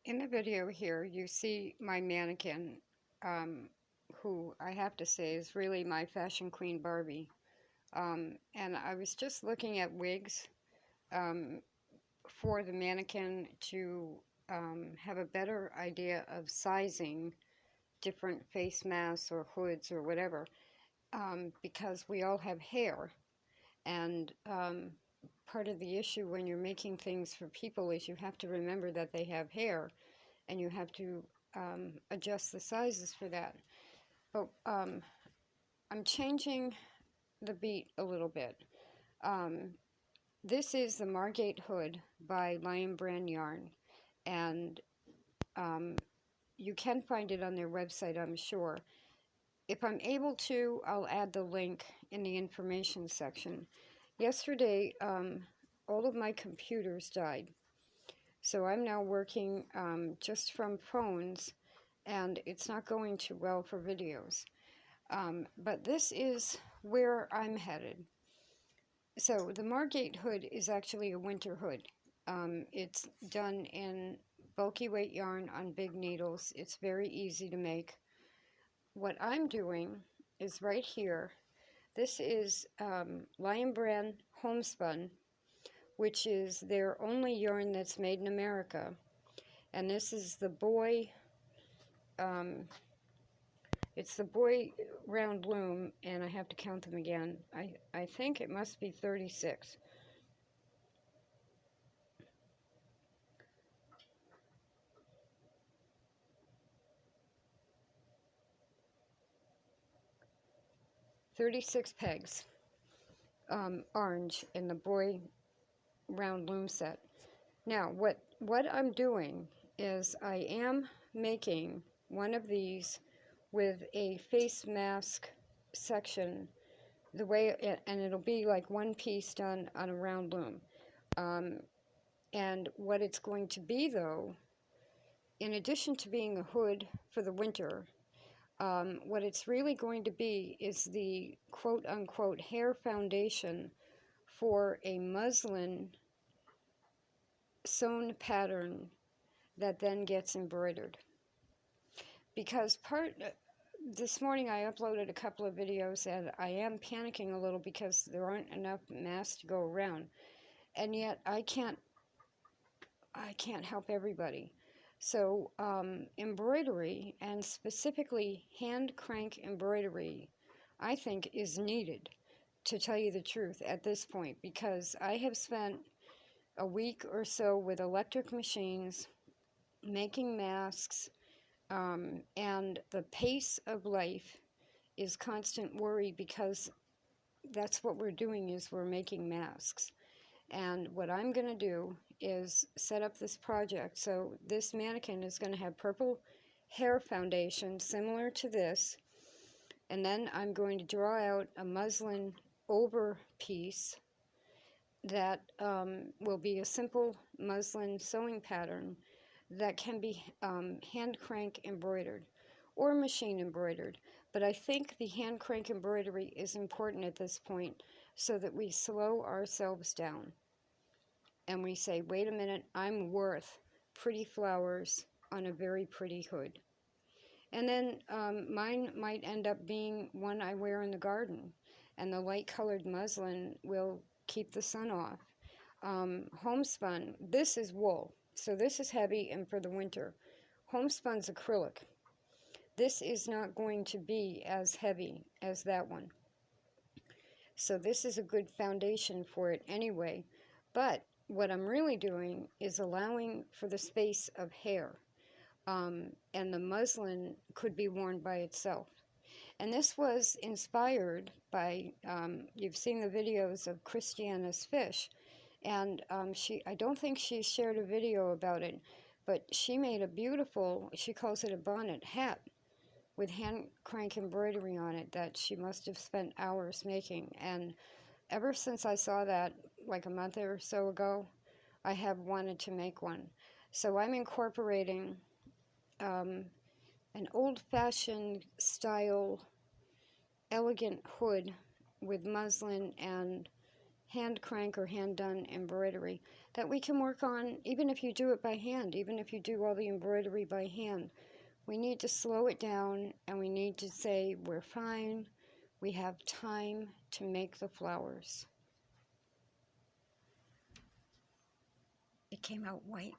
In the video here, you see my mannequin, um, who I have to say is really my fashion queen Barbie. And I was just looking at wigs um, for the mannequin to have a better idea of sizing different face masks or hoods or whatever, because we all have hair. And part of the issue when you're making things for people is you have to remember that they have hair and you have to adjust the sizes for that. But I'm changing the beat a little bit. Um, this is the Margate Hood by Lion Brand Yarn, and you can find it on their website, I'm sure. If I'm able to, I'll add the link in the information section. Yesterday, all of my computers died, so I'm now working just from phones, and it's not going too well for videos. But this is where I'm headed. So the Margate hood is actually a winter hood. It's done in bulky weight yarn on big needles. It's very easy to make. What I'm doing is right here. This is Lion Brand Homespun, which is their only yarn that's made in America. And this is the boy, it's the boy round loom, and I have to count them again. I think it must be 36. "36 pegs, orange in the boy round loom set. Now, what I'm doing is I am making one of these with a face mask section, the way, and it'll be like one piece done on a round loom. And what it's going to be, though, in addition to being a hood for the winter, what it's really going to be is the quote-unquote hair foundation for a muslin sewn pattern that then gets embroidered. Because this morning I uploaded a couple of videos and I am panicking a little because there aren't enough masks to go around. And yet I can't help everybody. So embroidery, and specifically hand crank embroidery, I think is needed, to tell you the truth, at this point, because I have spent a week or so with electric machines making masks, and the pace of life is constant worry, because that's what we're doing, is we're making masks. And what I'm going to do is set up this project. So this mannequin is going to have purple hair foundation similar to this, and then I'm going to draw out a muslin over piece that will be a simple muslin sewing pattern that can be hand crank embroidered or machine embroidered. But I think the hand crank embroidery is important at this point, so that we slow ourselves down and we say, wait a minute, I'm worth pretty flowers on a very pretty hood. And then mine might end up being one I wear in the garden, and the light colored muslin will keep the sun off. Homespun, this is wool, so this is heavy and for the winter. Homespun's acrylic. This is not going to be as heavy as that one. So this is a good foundation for it anyway. But what I'm really doing is allowing for the space of hair. And the muslin could be worn by itself. And this was inspired by, you've seen the videos of Christiana's Fish, and I don't think she shared a video about it, but she made a beautiful, she calls it a bonnet hat, with hand crank embroidery on it that she must have spent hours making. And ever since I saw that like a month or so ago, I have wanted to make one. So I'm incorporating an old-fashioned style elegant hood with muslin and hand crank or hand done embroidery that we can work on, even if you do it by hand, even if you do all the embroidery by hand. We need to slow it down, and we need to say, we're fine, we have time to make the flowers. It came out white.